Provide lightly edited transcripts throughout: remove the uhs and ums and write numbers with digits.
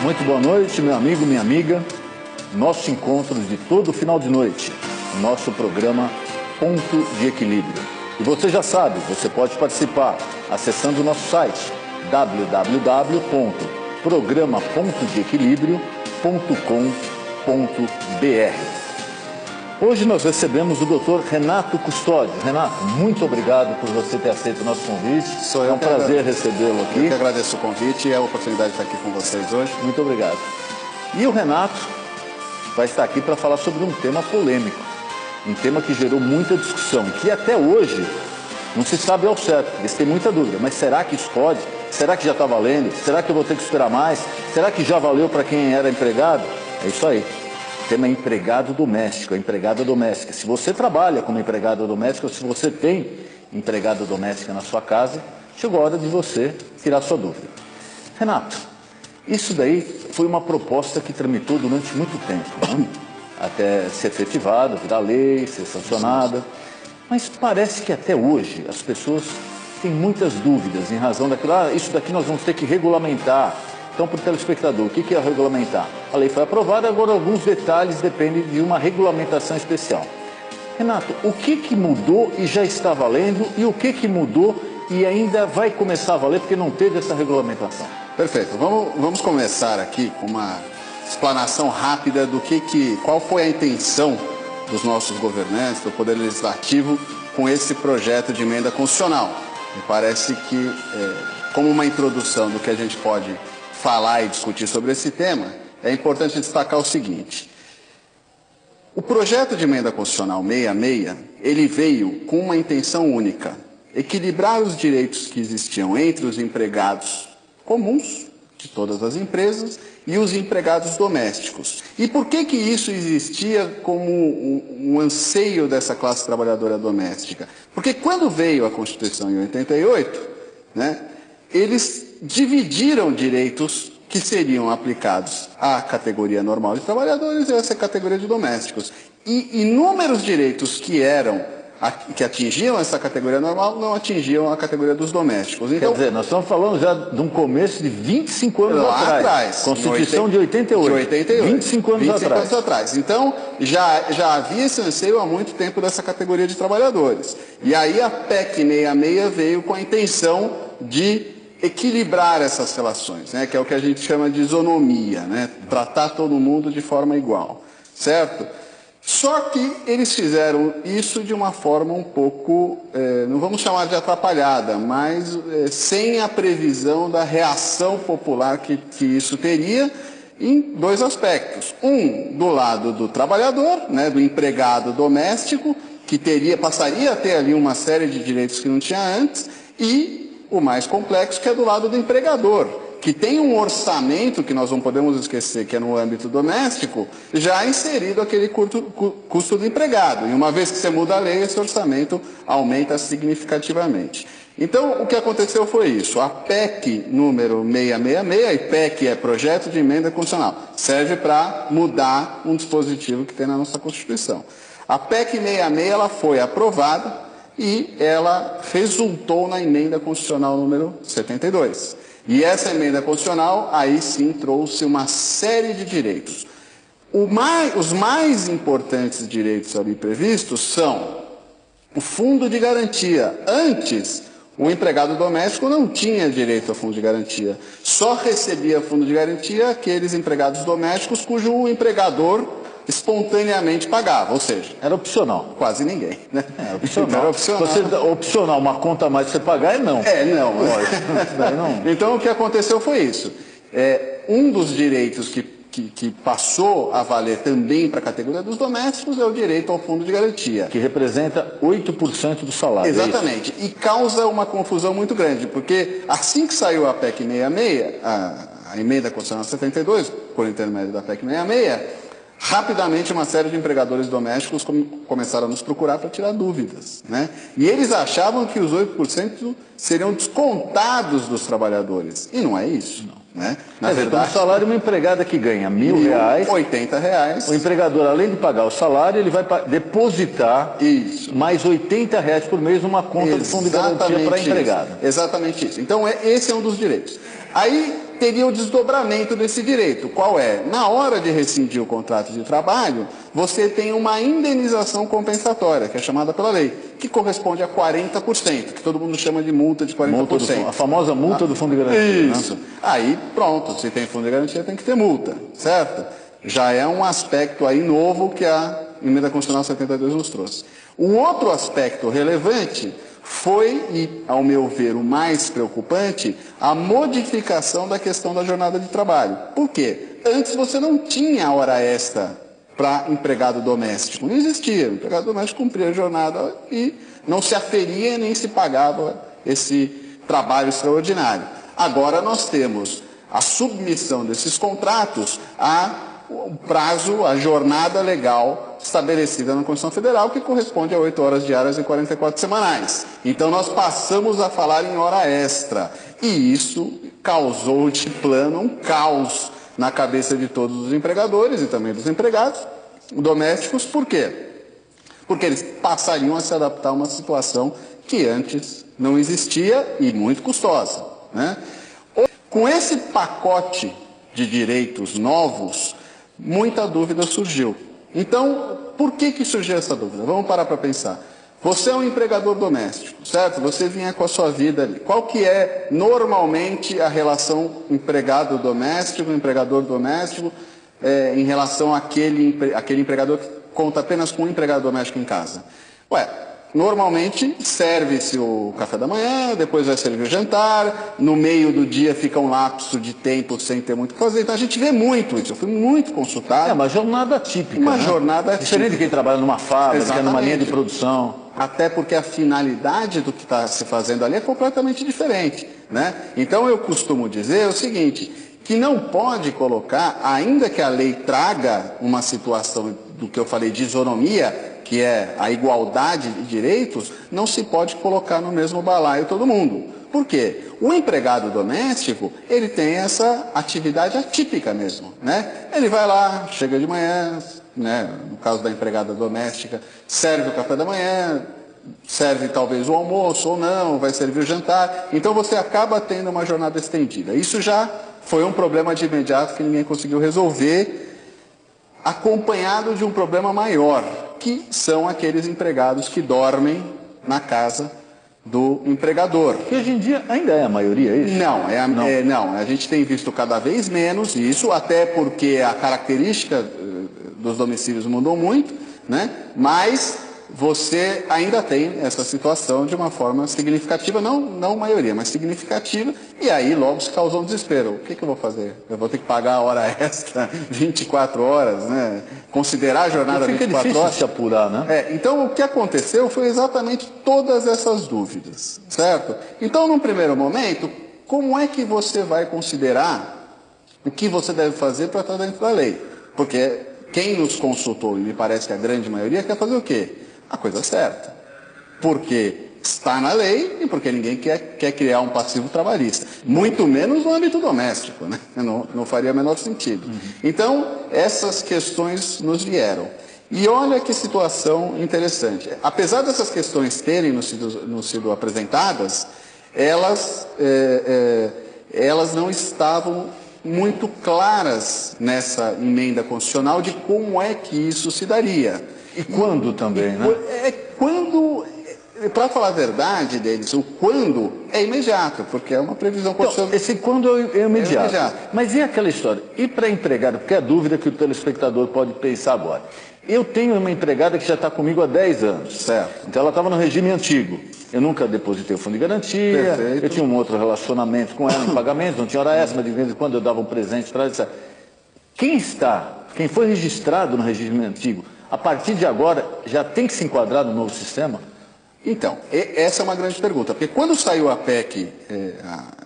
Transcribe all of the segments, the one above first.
Muito boa noite, meu amigo, minha amiga. Nosso encontro de todo final de noite, nosso programa Ponto de Equilíbrio. E você já sabe, você pode participar acessando o nosso site www.programapontodeequilibrio.com.br. Hoje nós recebemos o Dr. Renato Custódio. Renato, muito obrigado por você ter aceito o nosso convite. É um prazer recebê-lo aqui. Eu que agradeço o convite e a oportunidade de estar aqui com vocês hoje. Muito obrigado. E o Renato vai estar aqui para falar sobre um tema polêmico, um tema que gerou muita discussão, que até hoje não se sabe ao certo, eles têm muita dúvida, mas será que isso pode? Será que já está valendo? Será que eu vou ter que esperar mais? Será que já valeu para quem era empregado? É isso aí. O tema é empregado doméstico, é empregada doméstica. Se você trabalha como empregada doméstica, ou se você tem empregada doméstica na sua casa, chegou a hora de você tirar sua dúvida. Renato, isso daí foi uma proposta que tramitou durante muito tempo, né? Até ser efetivada, virar lei, ser sancionada. Mas parece que até hoje as pessoas têm muitas dúvidas em razão daquilo. Isso daqui nós vamos ter que regulamentar. Então, para o telespectador, o que é regulamentar? A lei foi aprovada, agora alguns detalhes dependem de uma regulamentação especial. Renato, o que mudou e já está valendo e o que mudou e ainda vai começar a valer porque não teve essa regulamentação? Perfeito. Vamos começar aqui com uma explanação rápida do qual foi a intenção dos nossos governantes, do Poder Legislativo, com esse projeto de emenda constitucional. Me parece que, como uma introdução do que a gente pode falar e discutir sobre esse tema, é importante destacar o seguinte. O projeto de emenda constitucional 66, ele veio com uma intenção única: equilibrar os direitos que existiam entre os empregados comuns de todas as empresas e os empregados domésticos. E por que isso existia como um anseio dessa classe trabalhadora doméstica? Porque quando veio a Constituição em 88, né, eles dividiram direitos que seriam aplicados à categoria normal de trabalhadores e a essa categoria de domésticos. E inúmeros direitos que atingiam essa categoria normal não atingiam a categoria dos domésticos. Então, quer dizer, nós estamos falando já de um começo de 25 anos atrás. Constituição de 88. De 88. 25 anos atrás. Então, já havia esse anseio há muito tempo dessa categoria de trabalhadores. E aí a PEC 66 veio com a intenção de equilibrar essas relações, né, que é o que a gente chama de isonomia, né, tratar todo mundo de forma igual, certo? Só que eles fizeram isso de uma forma um pouco, não vamos chamar de atrapalhada, mas sem a previsão da reação popular que isso teria, em dois aspectos. Um, do lado do trabalhador, né, do empregado doméstico, que passaria a ter ali uma série de direitos que não tinha antes, e o mais complexo, que é do lado do empregador, que tem um orçamento, que nós não podemos esquecer que é no âmbito doméstico, já inserido aquele custo do empregado. E uma vez que você muda a lei, esse orçamento aumenta significativamente. Então, o que aconteceu foi isso. A PEC número 666, e PEC é Projeto de Emenda Constitucional, serve para mudar um dispositivo que tem na nossa Constituição. A PEC 66 ela foi aprovada e ela resultou na emenda constitucional número 72. E essa emenda constitucional, aí sim, trouxe uma série de direitos. Os mais importantes direitos ali previstos são o fundo de garantia. Antes, o empregado doméstico não tinha direito ao fundo de garantia. Só recebia fundo de garantia aqueles empregados domésticos cujo empregador espontaneamente pagava, ou seja, era opcional. Quase ninguém, né? Era opcional. Era opcional. Opcional, uma conta a mais que você pagar é não. Não. Lógico. Não. Então, o que aconteceu foi isso. Um dos direitos que passou a valer também para a categoria dos domésticos é o direito ao fundo de garantia. Que representa 8% do salário. Exatamente. E causa uma confusão muito grande, porque assim que saiu a PEC 66, a emenda constitucional 72, por intermédio da PEC 66, rapidamente uma série de empregadores domésticos começaram a nos procurar para tirar dúvidas, né? E eles achavam que os 8% seriam descontados dos trabalhadores. E não é isso. Não. Né? Na verdade, o salário, uma empregada que ganha R$1.000, R$80, o empregador, além de pagar o salário, ele vai depositar mais R$80 por mês numa conta do fundo de garantia para a empregada. Exatamente isso. Então, esse é um dos direitos. Aí, teria o desdobramento desse direito. Qual é? Na hora de rescindir o contrato de trabalho, você tem uma indenização compensatória, que é chamada pela lei, que corresponde a 40%, que todo mundo chama de multa de 40%. A famosa multa do fundo de garantia. Isso. Né? Aí, pronto, se tem fundo de garantia, tem que ter multa, certo? Já é um aspecto aí novo que a Emenda Constitucional 72 nos trouxe. O outro aspecto relevante foi, e ao meu ver o mais preocupante, a modificação da questão da jornada de trabalho. Por quê? Antes você não tinha hora extra para empregado doméstico. Não existia. O empregado doméstico cumpria a jornada e não se aferia nem se pagava esse trabalho extraordinário. Agora nós temos a submissão desses contratos o prazo, a jornada legal estabelecida na Constituição Federal, que corresponde a 8 horas diárias e 44 semanais. Então nós passamos a falar em hora extra. E isso causou de plano um caos na cabeça de todos os empregadores e também dos empregados domésticos. Por quê? Porque eles passariam a se adaptar a uma situação que antes não existia e muito custosa, né? Com esse pacote de direitos novos, muita dúvida surgiu. Então, por que surgiu essa dúvida? Vamos parar para pensar. Você é um empregador doméstico, certo? Você vinha com a sua vida ali. Qual que é normalmente a relação empregado doméstico, empregador doméstico, em relação àquele empregador que conta apenas com um empregado doméstico em casa? Normalmente serve-se o café da manhã, depois vai servir o jantar, no meio do dia fica um lapso de tempo sem ter muito o que fazer. Então a gente vê muito isso, eu fui muito consultado. É uma jornada típica. Uma jornada típica. Diferente de quem trabalha numa fábrica, Exatamente. Numa linha de produção. Até porque a finalidade do que está se fazendo ali é completamente diferente, né? Então eu costumo dizer o seguinte, que não pode colocar, ainda que a lei traga uma situação do que eu falei de isonomia, que é a igualdade de direitos, não se pode colocar no mesmo balaio todo mundo. Por quê? O empregado doméstico, ele tem essa atividade atípica mesmo, né? Ele vai lá, chega de manhã, né? No caso da empregada doméstica, serve o café da manhã, serve talvez o almoço ou não, vai servir o jantar. Então você acaba tendo uma jornada estendida. Isso já foi um problema de imediato que ninguém conseguiu resolver, acompanhado de um problema maior, que são aqueles empregados que dormem na casa do empregador. Que hoje em dia ainda é a maioria, é isso? Não, a gente tem visto cada vez menos isso, até porque a característica dos domicílios mudou muito, né? Mas você ainda tem essa situação de uma forma significativa, não maioria, mas significativa, e aí logo se causou um desespero. O que eu vou fazer? Eu vou ter que pagar a hora extra, 24 horas, né? Considerar a jornada 24 horas. Fica difícil de se apurar, né? Então o que aconteceu foi exatamente todas essas dúvidas, certo? Então, num primeiro momento, como é que você vai considerar o que você deve fazer para estar dentro da lei? Porque quem nos consultou, e me parece que a grande maioria, quer fazer o quê? A coisa certa. Porque está na lei e porque ninguém quer criar um passivo trabalhista. Muito menos no âmbito doméstico, né? Não faria o menor sentido. Então, essas questões nos vieram. E olha que situação interessante. Apesar dessas questões terem nos sido apresentadas, elas não estavam muito claras nessa emenda constitucional de como é que isso se daria. E quando também, né? Para falar a verdade deles, o quando é imediato, porque é uma previsão constitucional. Esse quando é imediato. Mas e aquela história? E para empregada? Porque é a dúvida que o telespectador pode pensar agora. Eu tenho uma empregada que já está comigo há 10 anos. Certo. Então ela estava no regime antigo. Eu nunca depositei o fundo de garantia. Perfeito. Eu tinha um outro relacionamento com ela, em pagamento, não tinha hora extra, mas de vez em quando eu dava um presente para ela, etc. Quem foi registrado no regime antigo, a partir de agora, já tem que se enquadrar no novo sistema? Então, essa é uma grande pergunta, porque quando saiu a PEC,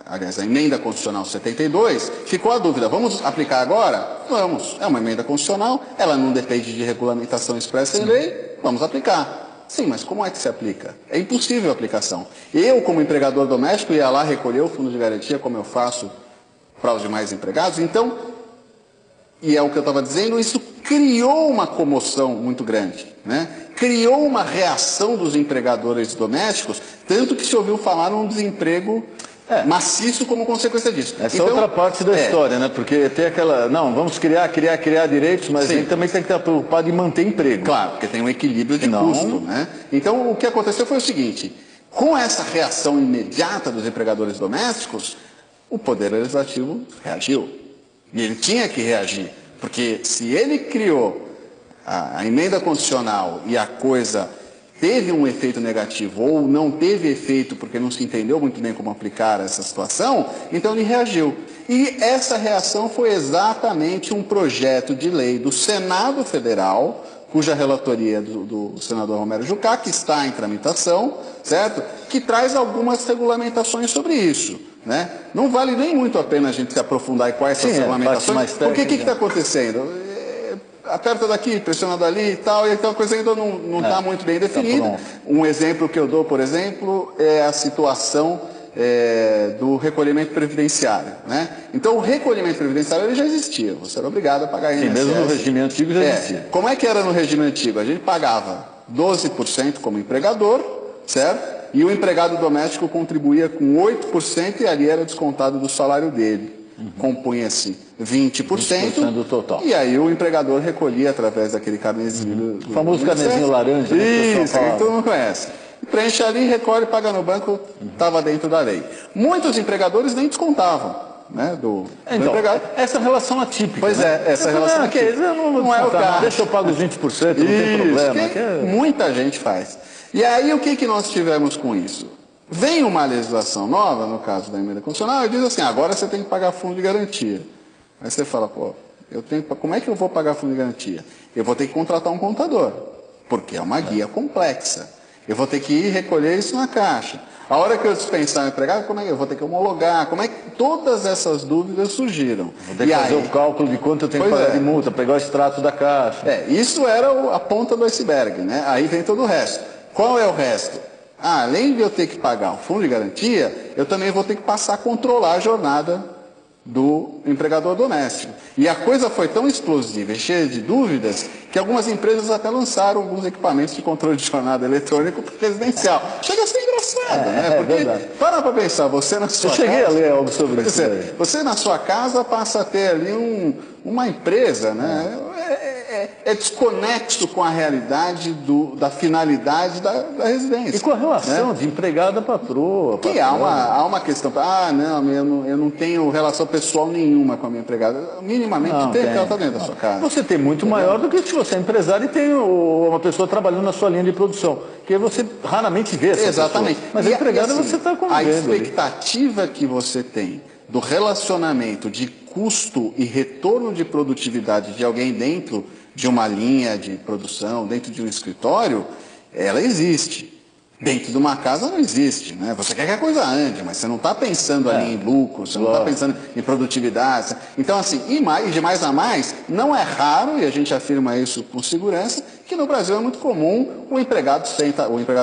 aliás, a Emenda Constitucional 72, ficou a dúvida, vamos aplicar agora? Vamos, é uma emenda constitucional, ela não depende de regulamentação expressa em lei, vamos aplicar. Sim, mas como é que se aplica? É impossível a aplicação. Eu, como empregador doméstico, ia lá recolher o fundo de garantia, como eu faço para os demais empregados, então, e é o que eu estava dizendo, isso criou uma comoção muito grande, né? Criou uma reação dos empregadores domésticos, tanto que se ouviu falar num desemprego maciço como consequência disso. Essa é outra parte da história, né? Porque tem aquela, não, vamos criar direitos, mas a gente também tem que estar preocupado em manter emprego. Claro, porque tem um equilíbrio de custo, né? Então, o que aconteceu foi o seguinte, com essa reação imediata dos empregadores domésticos, o Poder Legislativo reagiu. E ele tinha que reagir, porque se ele criou a emenda constitucional e a coisa teve um efeito negativo ou não teve efeito porque não se entendeu muito bem como aplicar essa situação, então ele reagiu. E essa reação foi exatamente um projeto de lei do Senado Federal, cuja relatoria do senador Romero Jucá, que está em tramitação, certo? Que traz algumas regulamentações sobre isso, né? Não vale nem muito a pena a gente se aprofundar em quais são as regulamentações, porque o que está acontecendo? Aperta daqui, pressiona dali e tal, e então a coisa ainda não está muito bem definida. Um exemplo que eu dou, por exemplo, é a situação do recolhimento previdenciário, né? Então o recolhimento previdenciário ele já existia, você era obrigado a pagar INSS. Sim, mesmo no regime antigo já existia. Como é que era no regime antigo? A gente pagava 12% como empregador, certo? E o empregado doméstico contribuía com 8% e ali era descontado do salário dele. Compunha-se 20% do total. E aí o empregador recolhia através daquele carnezinho. O famoso carnezinho laranja. Isso, que todo mundo conhece. Preenche ali, recolhe, paga no banco, estava dentro da lei. Muitos empregadores nem descontavam, né, do empregado. Essa relação atípica. Pois é, essa relação atípica. Não é o caso. Deixa eu pagar os 20%, não tem problema. Muita gente faz. E aí o que nós tivemos com isso? Vem uma legislação nova, no caso da emenda constitucional, e diz assim, agora você tem que pagar fundo de garantia. Aí você fala, pô, como é que eu vou pagar fundo de garantia? Eu vou ter que contratar um contador, porque é uma guia complexa. Eu vou ter que ir recolher isso na caixa. A hora que eu dispensar o empregado, como é que eu vou ter que homologar? Como é que todas essas dúvidas surgiram? Vou ter que fazer o cálculo de quanto eu tenho que pagar de multa, pegar o extrato da caixa. Isso era a ponta do iceberg, né? Aí vem todo o resto. Qual é o resto? Além de eu ter que pagar o fundo de garantia, eu também vou ter que passar a controlar a jornada do empregador doméstico. E a coisa foi tão explosiva e cheia de dúvidas que algumas empresas até lançaram alguns equipamentos de controle de jornada eletrônico para residencial. Chega a ser engraçado, né? Porque, para pensar, você na sua casa... Eu cheguei a ler algo sobre isso. Você na sua casa passa a ter ali uma empresa, né? É desconexo com a realidade da finalidade da residência. E com a relação de empregada a patroa. Que há uma questão, não, eu não tenho relação pessoal nenhuma com a minha empregada. Minimamente tem, ela está dentro da sua casa. Você tem muito maior do que se você é empresário e tem uma pessoa trabalhando na sua linha de produção. Que você raramente vê essa Exatamente. pessoa. Mas a empregada você está convivendo. A expectativa que você tem do relacionamento de custo e retorno de produtividade de alguém dentro de uma linha de produção, dentro de um escritório, ela existe. Dentro de uma casa não existe, né? Você quer que a coisa ande, mas você não está pensando ali em lucro, você não está pensando em produtividade. Então, assim, de mais a mais, não é raro, e a gente afirma isso com segurança, que no Brasil é muito comum o empregado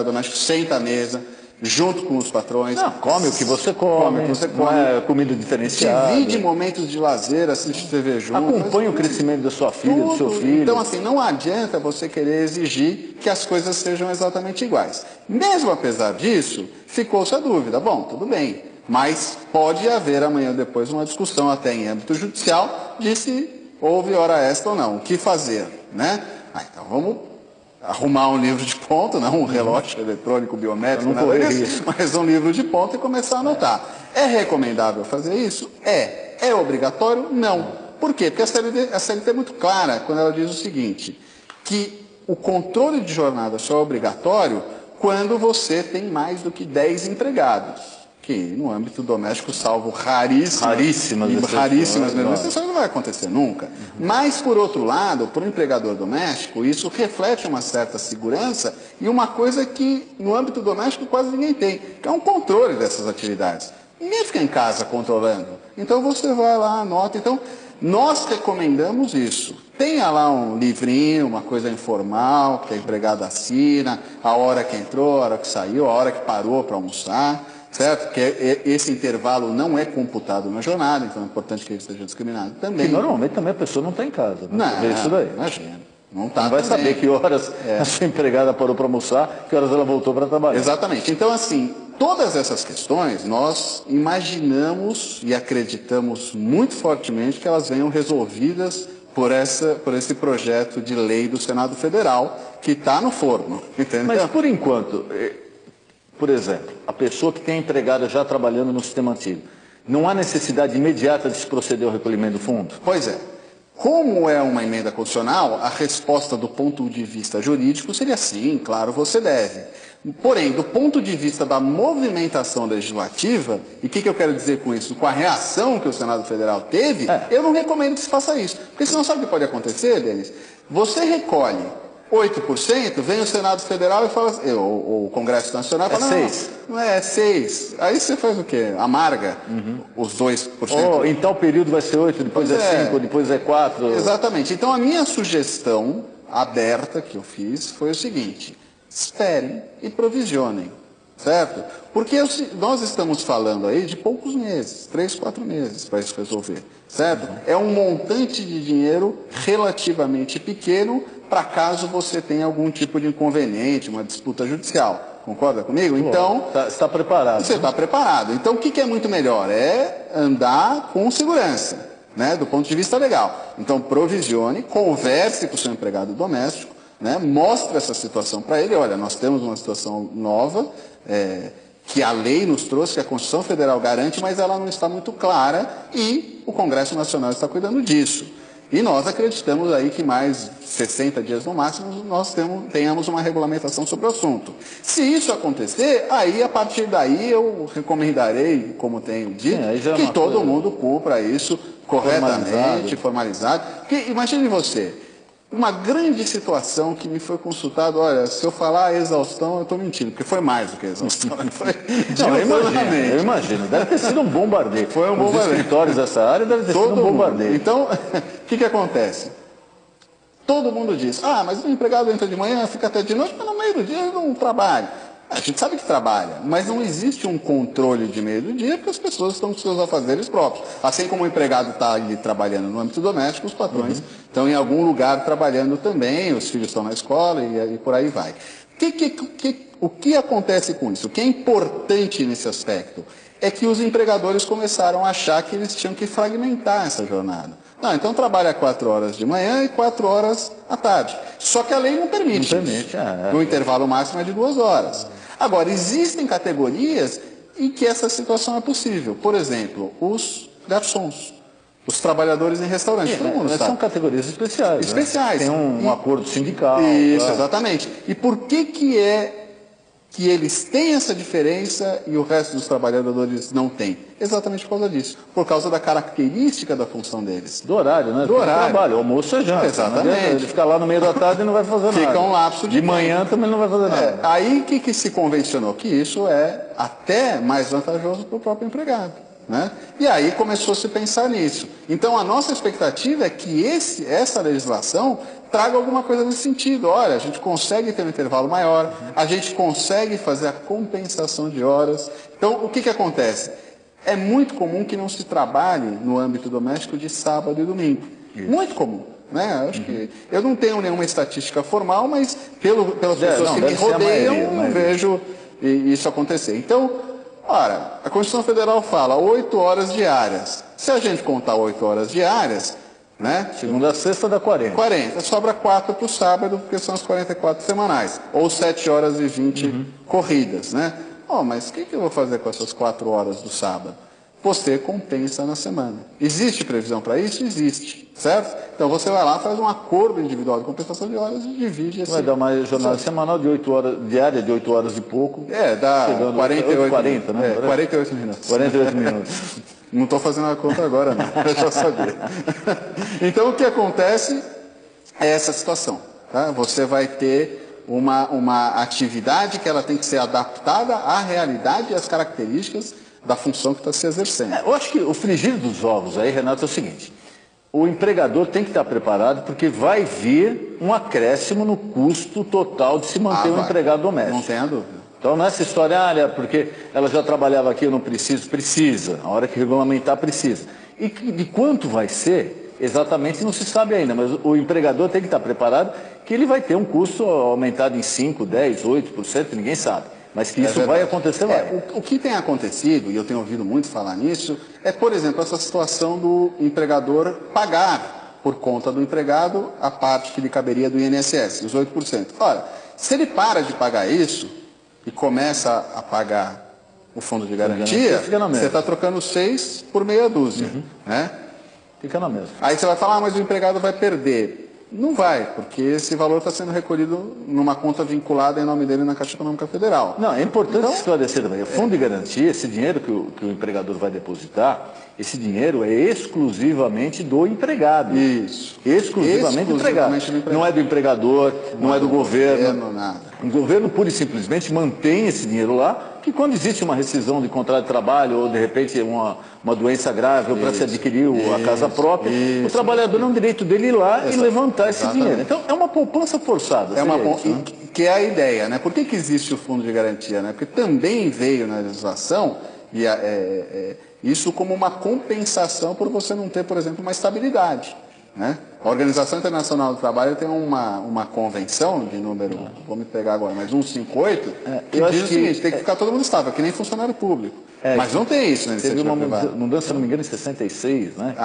doméstico senta à mesa, junto com os patrões. Come o que você come, não é comida diferenciada. Divide momentos de lazer, assiste TV junto. Acompanha o crescimento da sua filha, do seu filho. Então, assim, não adianta você querer exigir que as coisas sejam exatamente iguais. Mesmo apesar disso, ficou-se a dúvida. Bom, tudo bem, mas pode haver amanhã ou depois uma discussão até em âmbito judicial de se houve hora extra ou não. O que fazer, né? Então vamos arrumar um livro de ponta, não um relógio eletrônico biométrico, mas um livro de ponta e começar a anotar. É recomendável fazer isso? É obrigatório? Não. Por quê? Porque a CLT é muito clara quando ela diz o seguinte, que o controle de jornada só é obrigatório quando você tem mais do que 10 empregados. Que no âmbito doméstico, salvo raríssimas exceções, não vai acontecer nunca. Mas, por outro lado, para o empregador doméstico, isso reflete uma certa segurança e uma coisa que no âmbito doméstico quase ninguém tem, que é um controle dessas atividades. Ninguém fica em casa controlando. Então você vai lá, anota. Então, nós recomendamos isso. Tenha lá um livrinho, uma coisa informal, que a empregada assina, a hora que entrou, a hora que saiu, a hora que parou para almoçar. Certo? Porque esse intervalo não é computado na jornada, então é importante que ele seja discriminado também. E normalmente também a pessoa não está em casa, né? Não, isso daí. Imagina. Não vai saber que horas a sua empregada parou para almoçar, que horas ela voltou para trabalhar. Exatamente. Então, assim, todas essas questões, nós imaginamos e acreditamos muito fortemente que elas venham resolvidas por esse projeto de lei do Senado Federal, que está no forno, entendeu? Mas, por enquanto, por exemplo, a pessoa que tem a empregada já trabalhando no sistema antigo, não há necessidade imediata de se proceder ao recolhimento do fundo? Pois é. Como é uma emenda constitucional, a resposta do ponto de vista jurídico seria sim, claro, você deve. Porém, do ponto de vista da movimentação legislativa, e o que eu quero dizer com isso? Com a reação que o Senado Federal teve, eu não recomendo que se faça isso. Porque senão sabe o que pode acontecer, Denis? Você recolhe 8%, vem o Senado Federal e fala, ou o Congresso Nacional fala, 6. Não é 6. Aí você faz o quê? Amarga os 2%. Ou em tal período vai ser 8, depois é 5, depois é 4. Exatamente. Então a minha sugestão aberta que eu fiz foi o seguinte: esperem e provisionem, certo? Porque nós estamos falando aí de poucos meses, 3, 4 meses para isso resolver, certo? É um montante de dinheiro relativamente pequeno para caso você tenha algum tipo de inconveniente, uma disputa judicial. Concorda comigo? Então, está preparado. Você está preparado. Então, o que é muito melhor? É andar com segurança, né, do ponto de vista legal. Então, provisione, converse com o seu empregado doméstico, né, mostre essa situação para ele. Olha, nós temos uma situação nova, que a lei nos trouxe, que a Constituição Federal garante, mas ela não está muito clara e o Congresso Nacional está cuidando disso. E nós acreditamos aí que mais 60 dias no máximo nós tenhamos uma regulamentação sobre o assunto. Se isso acontecer, aí a partir daí eu recomendarei, como tenho dito, que todo mundo cumpra isso corretamente, formalizado. Porque imagine você, uma grande situação que me foi consultado, olha, se eu falar exaustão, eu estou mentindo, porque foi mais do que exaustão. Eu imagino, deve ter sido um bombardeio. Foi um bombardeio. Os escritórios dessa área deve ter sido um bombardeio. Então, o que acontece? Todo mundo diz, mas o empregado entra de manhã, fica até de noite, mas no meio do dia ele não trabalha. A gente sabe que trabalha, mas não existe um controle de meio do dia porque as pessoas estão com seus afazeres próprios. Assim como o empregado está ali trabalhando no âmbito doméstico, os patrões estão em algum lugar trabalhando também, os filhos estão na escola e por aí vai. O que acontece com isso? O que é importante nesse aspecto é que os empregadores começaram a achar que eles tinham que fragmentar essa jornada. Não, então trabalha 4 horas de manhã e 4 horas à tarde. Só que a lei não permite. Não permite, O intervalo máximo é de 2 horas. Agora, existem categorias em que essa situação é possível. Por exemplo, os garçons, os trabalhadores em restaurantes. Todo mundo sabe. São categorias especiais. Especiais. Tem um acordo sindical. Isso, exatamente. E por que eles têm essa diferença e o resto dos trabalhadores não tem? Exatamente por causa disso. Por causa da característica da função deles. Do horário, né? Do horário. Trabalho, almoço é janta. Exatamente. Ele fica lá no meio da tarde e não vai fazer nada. Fica um lapso de manhã também não vai fazer nada. Aí o que se convencionou? Que isso é até mais vantajoso para o próprio empregado. Né? E aí começou a se pensar nisso. Então a nossa expectativa é que essa legislação traga alguma coisa nesse sentido. Olha, a gente consegue ter um intervalo maior, a gente consegue fazer a compensação de horas. Então o que acontece? É muito comum que não se trabalhe no âmbito doméstico de sábado e domingo. Isso. Muito comum. Né? Acho que eu não tenho nenhuma estatística formal, mas pelas pessoas que me rodeiam, eu vejo isso acontecer. Então, ora, a Constituição Federal fala 8 horas diárias. Se a gente contar 8 horas diárias, né? Segunda a sexta dá 40. 40. Sobra 4 para o sábado, porque são as 44 semanais. Ou 7 horas e 20 corridas, né? Mas o que eu vou fazer com essas 4 horas do sábado? Você compensa na semana. Existe previsão para isso? Existe, certo? Então você vai lá, faz um acordo individual de compensação de horas e divide esse... Vai dar uma jornada semanal de 8 horas, diária de 8 horas e pouco. Dá 48, 40, né? 48 minutos. 48 minutos. Não estou fazendo a conta agora, não. Eu já sabia. Então o que acontece é essa situação. Tá? Você vai ter uma atividade que ela tem que ser adaptada à realidade e às características da função que está se exercendo. Eu acho que o frigir dos ovos aí, Renato, é o seguinte: o empregador tem que estar preparado porque vai vir um acréscimo no custo total de se manter um empregado doméstico. Não tenha dúvida. Então não é essa história, porque ela já trabalhava aqui, eu não preciso. Precisa. A hora que regulamentar, precisa. E de quanto vai ser, exatamente não se sabe ainda, mas o empregador tem que estar preparado que ele vai ter um custo aumentado em 5%, 10%, 8%, ninguém sabe. mas que isso vai acontecer lá. O que tem acontecido, e eu tenho ouvido muito falar nisso, é, por exemplo, essa situação do empregador pagar por conta do empregado a parte que lhe caberia do INSS, os 8%. Ora, se ele para de pagar isso e começa a pagar o fundo de garantia, você está trocando 6 por meia dúzia, né? Fica na mesma. Aí você vai falar, mas o empregado vai perder. Não vai, porque esse valor está sendo recolhido numa conta vinculada em nome dele na Caixa Econômica Federal. Não, é importante esclarecer também. O fundo de garantia, esse dinheiro que o empregador vai depositar, esse dinheiro é exclusivamente do empregado. Isso. Exclusivamente do empregado. Não é do empregador, não é do governo. Nada. O governo, pura e simplesmente, mantém esse dinheiro lá, que quando existe uma rescisão de contrato de trabalho, ou de repente uma doença grave, ou para se adquirir a casa própria, o trabalhador não é um direito dele ir lá e levantar esse dinheiro. Então, é uma poupança forçada. Que é a ideia, né? Por que existe o fundo de garantia? Né? Porque também veio na legislação isso como uma compensação por você não ter, por exemplo, uma estabilidade. Né? A Organização Internacional do Trabalho tem uma convenção de número, vou me pegar agora, mas 158, que diz o seguinte, tem que ficar todo mundo estável, que nem funcionário público. Mas não tem isso na iniciativa privada. Teve uma mudança, se não me engano, em 66, né?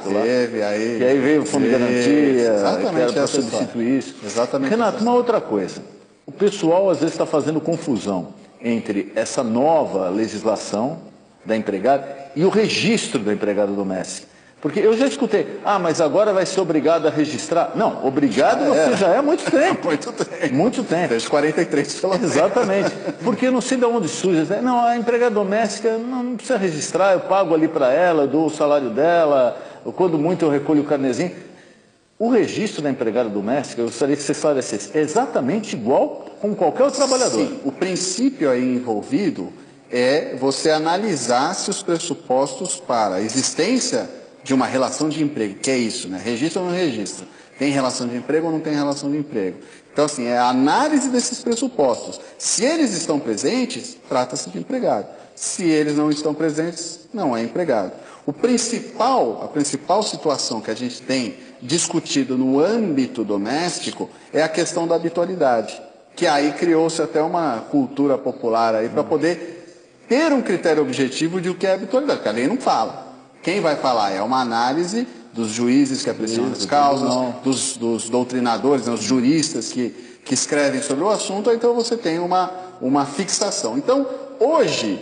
Teve, aí... E aí veio o fundo de garantia, exatamente, que era para substituir isso. Exatamente. Renato, uma outra coisa. O pessoal, às vezes, está fazendo confusão entre essa nova legislação da empregada e o registro da empregada doméstica. Porque eu já escutei, mas agora vai ser obrigado a registrar. Não, obrigado você já é há muito tempo. Muito tempo. Muito tempo. Desde 43, pelo menos. Exatamente. Porque eu não sei de onde surge. Não, a empregada doméstica não precisa registrar, eu pago ali para ela, eu dou o salário dela, quando muito eu recolho o carnezinho. O registro da empregada doméstica, eu gostaria que você esclarecesse, é exatamente igual com qualquer outro trabalhador. Sim, o princípio aí envolvido é você analisar se os pressupostos para a existência de uma relação de emprego, que é isso, né? Registra ou não registra? Tem relação de emprego ou não tem relação de emprego? Então, assim, é a análise desses pressupostos. Se eles estão presentes, trata-se de empregado. Se eles não estão presentes, não é empregado. A principal situação que a gente tem discutido no âmbito doméstico é a questão da habitualidade, que aí criou-se até uma cultura popular aí para poder ter um critério objetivo de o que é habitualidade, porque a lei não fala. Quem vai falar é uma análise dos juízes que apreciam as causas, dos doutrinadores, né, os juristas que escrevem sobre o assunto, então você tem uma fixação. Então, hoje,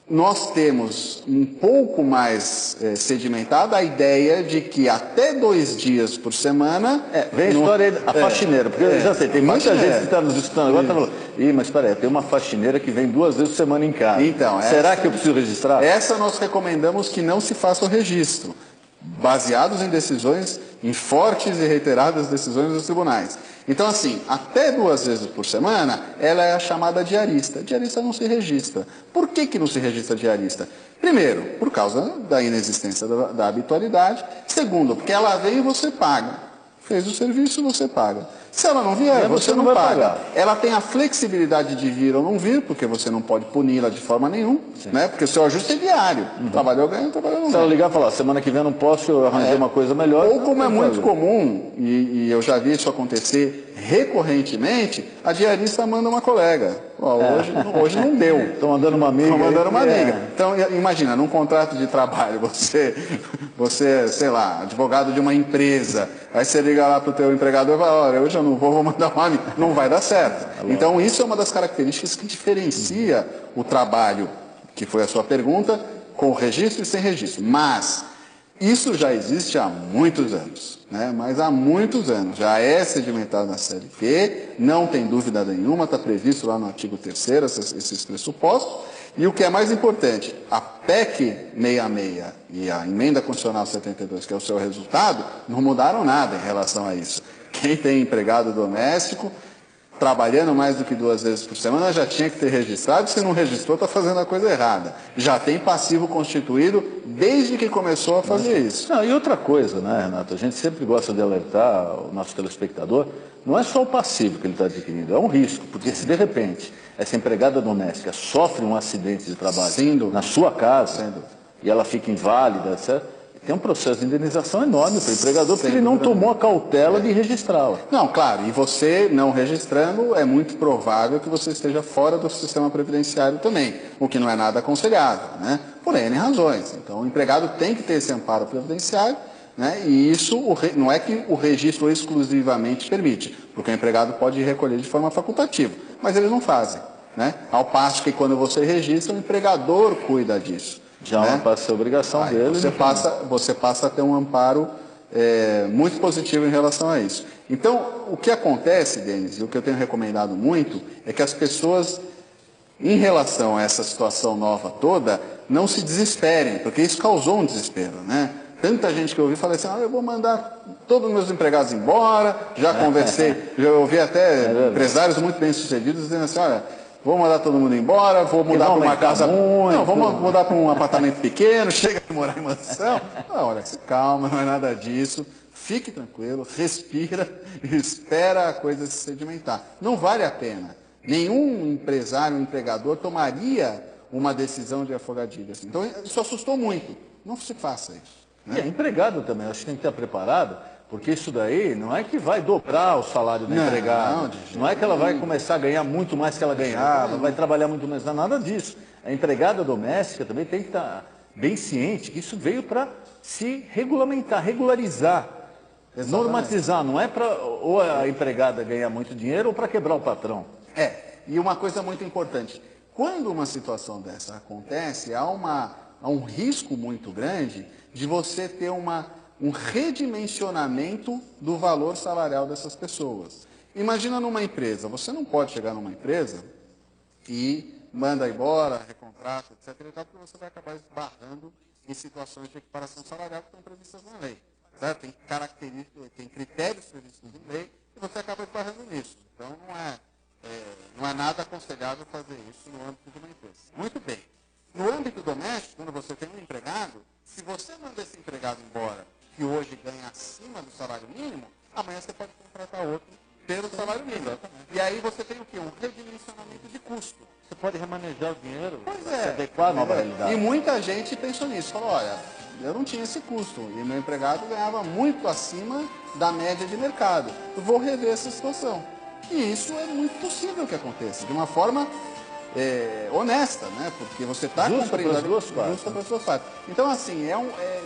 nós temos um pouco mais sedimentada a ideia de que até 2 dias por semana... Vem a história aí, a faxineira, porque eu já sei, tem muita gente que está nos escutando agora, está falando, mas espera aí, tem uma faxineira que vem 2 vezes por semana em casa. Então, será que eu preciso registrar? Essa nós recomendamos que não se faça o registro, baseados em decisões, em fortes e reiteradas decisões dos tribunais. Então, assim, até 2 vezes por semana, ela é a chamada diarista. Diarista não se registra. Por que não se registra diarista? Primeiro, por causa da inexistência da habitualidade. Segundo, porque ela vem e você paga. Fez o serviço, você paga. Se ela não vier, você não paga. Pagar. Ela tem a flexibilidade de vir ou não vir, porque você não pode puni-la de forma nenhuma, né? Porque o seu ajuste é diário. Trabalhou, ganha, trabalhou, não ganha. Se ela ligar e falar, semana que vem eu não posso, eu arranjei uma coisa melhor. Ou como é muito comum, e eu já vi isso acontecer recorrentemente, a diarista manda uma colega. Hoje não deu. Estão mandando uma amiga. Estão mandando uma amiga. Então, imagina, num contrato de trabalho, você, sei lá, advogado de uma empresa, aí você liga lá para o teu empregador e fala, olha, hoje eu não vou mandar uma amiga. Não vai dar certo. Então, isso é uma das características que diferencia o trabalho, que foi a sua pergunta, com registro e sem registro. Mas isso já existe há muitos anos, né? Mas há muitos anos. Já é sedimentado na CLT, não tem dúvida nenhuma, está previsto lá no artigo 3º esses pressupostos. E o que é mais importante, a PEC 66 e a Emenda Constitucional 72, que é o seu resultado, não mudaram nada em relação a isso. Quem tem empregado doméstico, trabalhando mais do que 2 vezes por semana, já tinha que ter registrado. Se não registrou, está fazendo a coisa errada. Já tem passivo constituído desde que começou a fazer isso. Não, e outra coisa, né, Renato? A gente sempre gosta de alertar o nosso telespectador, não é só o passivo que ele está adquirindo, é um risco, porque se de repente essa empregada doméstica sofre um acidente de trabalho na sua casa, e ela fica inválida, etc., tem um processo de indenização enorme para o empregador, porque ele não tomou a cautela de registrá-la. Não, claro, e você não registrando, é muito provável que você esteja fora do sistema previdenciário também, o que não é nada aconselhável, né? Por N razões. Então, o empregado tem que ter esse amparo previdenciário, né? E isso não é que o registro exclusivamente permite, porque o empregado pode recolher de forma facultativa, mas eles não fazem, né? Ao passo que quando você registra, o empregador cuida disso. Já né? passa a obrigação dele. Você passa a ter um amparo muito positivo em relação a isso. Então, o que acontece, Denis, e o que eu tenho recomendado muito, é que as pessoas, em relação a essa situação nova toda, não se desesperem, porque isso causou um desespero, né? Tanta gente que eu ouvi falar assim, eu vou mandar todos os meus empregados embora, já conversei, já ouvi até empresários muito bem-sucedidos dizendo assim, olha, vou mandar todo mundo embora, vou mudar para uma casa... Não, vou mudar para um apartamento pequeno, chega de morar em mansão. Não, olha, se calma, não é nada disso. Fique tranquilo, respira e espera a coisa se sedimentar. Não vale a pena. Nenhum empresário, empregador tomaria uma decisão de afogadilha assim. Então, isso assustou muito. Não se faça isso. Né? E empregado também, acho que tem que estar preparado, porque isso daí não é que vai dobrar o salário da empregada, não é que ela vai começar a ganhar muito mais que ela ganhava, vai trabalhar muito mais, nada disso. A empregada doméstica também tem que estar bem ciente que isso veio para se regulamentar, regularizar, normatizar, não é para ou a empregada ganhar muito dinheiro ou para quebrar o patrão. E uma coisa muito importante, quando uma situação dessa acontece, há um risco muito grande de você ter um redimensionamento do valor salarial dessas pessoas. Imagina numa empresa, você não pode chegar numa empresa e manda embora, recontrata, etc. Porque você vai acabar esbarrando em situações de equiparação salarial que estão previstas na lei. Certo? Tem características, tem critérios previstos em lei e você acaba esbarrando nisso. Então não é nada aconselhável fazer isso no âmbito de uma empresa. Muito bem. No âmbito doméstico, quando você tem um empregado, se você manda esse empregado embora, que hoje ganha acima do salário mínimo, amanhã você pode contratar outro pelo salário mínimo. E aí você tem o quê? Um redimensionamento de custo. Você pode remanejar o dinheiro, se adequar à nova realidade. E muita gente pensou nisso, falou, olha, eu não tinha esse custo, e meu empregado ganhava muito acima da média de mercado. Eu vou rever essa situação. E isso é muito possível que aconteça, de uma forma honesta, né? Porque você está cumprindo para as duas partes. Então, assim,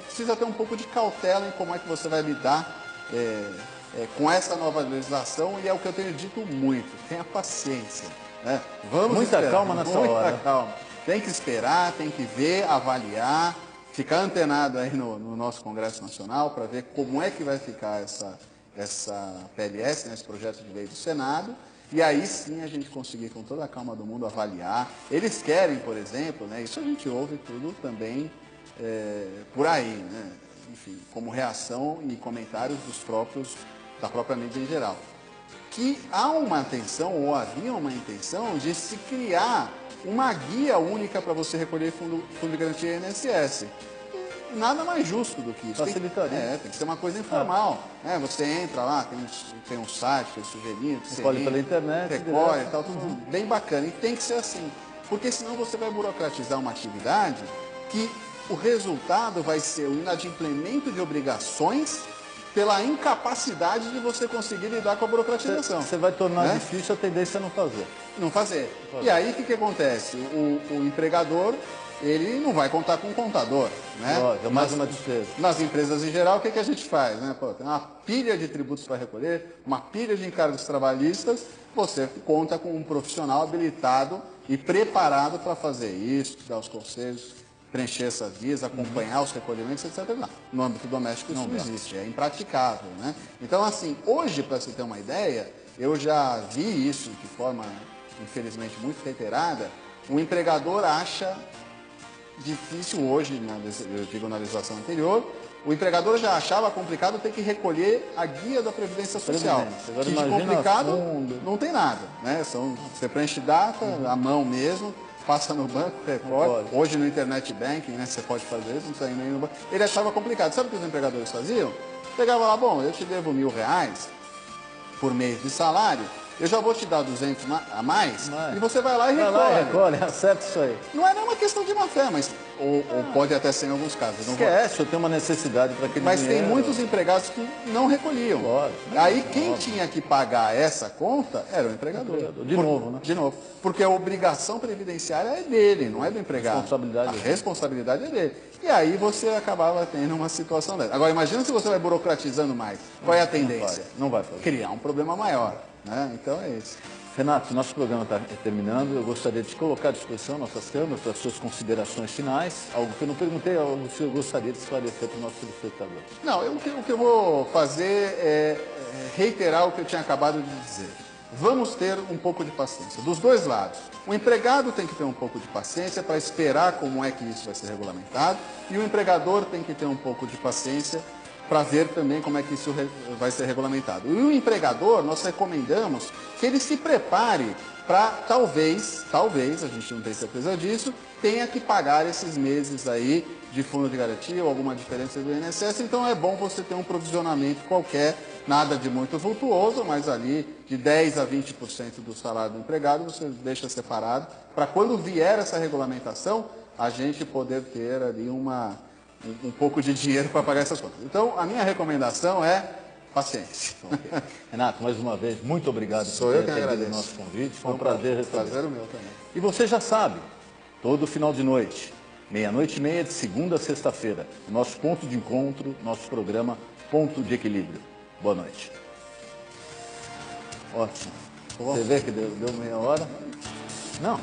precisa ter um pouco de cautela em como é que você vai lidar com essa nova legislação, e é o que eu tenho dito muito, tenha paciência. Né? Vamos muita esperar, calma nessa hora. Muita calma. Tem que esperar, tem que ver, avaliar, ficar antenado aí no nosso Congresso Nacional para ver como é que vai ficar essa PLS, né, esse projeto de lei do Senado, e aí sim a gente conseguir com toda a calma do mundo avaliar. Eles querem, por exemplo, né, isso a gente ouve tudo também por aí, né, enfim, como reação e comentários da própria mídia em geral, que há uma intenção, ou havia uma intenção, de se criar uma guia única para você recolher fundo de garantia INSS. Nada mais justo do que isso. Facilitaria. Tem que ser uma coisa informal. Né? Você entra lá, tem um site, tem sugerido, recolhe pela internet, recolhe e tal, tudo bem bacana. E tem que ser assim. Porque senão você vai burocratizar uma atividade que o resultado vai ser o inadimplemento de obrigações pela incapacidade de você conseguir lidar com a burocratização. Você vai tornar difícil a tendência a não fazer. Não fazer. E aí o que acontece? O empregador, ele não vai contar com um contador. Né? Lógico, é mais uma despesa. Nas empresas em geral, o que a gente faz? Né? Tem uma pilha de tributos para recolher, uma pilha de encargos trabalhistas, você conta com um profissional habilitado e preparado para fazer isso, dar os conselhos, preencher essas guias, acompanhar os recolhimentos, etc. Não. No âmbito doméstico isso não existe, é impraticável. Né? Então, assim, hoje, para você ter uma ideia, eu já vi isso de forma, infelizmente, muito reiterada. O empregador acha difícil hoje, eu digo na legislação anterior, o empregador já achava complicado ter que recolher a guia da Previdência Social. Agora que de complicado não tem nada. Né? Você preenche data, à mão mesmo, passa no banco, recolhe. Hoje no Internet Banking, né, você pode fazer isso, não precisa ir nem no banco. Ele achava complicado. Sabe o que os empregadores faziam? Pegava lá, bom, eu te devo R$1.000 por mês de salário, eu já vou te dar 200 a mais, e você vai lá e recolhe. Acerta isso aí. Não era uma questão de má fé, mas ou pode até ser em alguns casos. Não vou- Esquece, eu tenho uma necessidade para aquele Mas dinheiro. tem muitos empregados que não recolhiam. Lógico. Aí quem tinha que pagar essa conta era o empregador. De novo, né? De novo. Porque a obrigação previdenciária é dele, não é do empregado. Responsabilidade A é dele. responsabilidade é dele. E aí você acabava tendo uma situação dessa. Agora imagina se você vai burocratizando mais. Qual é a tendência? Não vai fazer. Criar um problema maior. Né? Então é isso. Renato, nosso programa está terminando. Eu gostaria de te colocar à disposição nossas câmeras para as suas considerações finais. Algo que eu não perguntei, algo que eu gostaria de esclarecer para o nosso telespectador. Não, o que eu vou fazer é reiterar o que eu tinha acabado de dizer. Vamos ter um pouco de paciência, dos dois lados. O empregado tem que ter um pouco de paciência para esperar como é que isso vai ser regulamentado, e o empregador tem que ter um pouco de paciência para ver também como é que isso vai ser regulamentado. E o empregador, nós recomendamos que ele se prepare para talvez, a gente não tem certeza disso, tenha que pagar esses meses aí de fundo de garantia ou alguma diferença do INSS. Então é bom você ter um provisionamento qualquer, nada de muito vultuoso, mas ali de 10% a 20% do salário do empregado você deixa separado, para quando vier essa regulamentação, a gente poder ter ali um pouco de dinheiro para pagar essas contas. Então, a minha recomendação é paciência. Renato, mais uma vez, muito obrigado Sou por eu ter quem atendido o agradeço. nosso convite. Foi um prazer receber. Prazer o meu também. E você já sabe, todo final de noite, 00:30, de segunda a sexta-feira, nosso ponto de encontro, nosso programa Ponto de Equilíbrio. Boa noite. Ótimo. Você vê que deu meia hora? Não.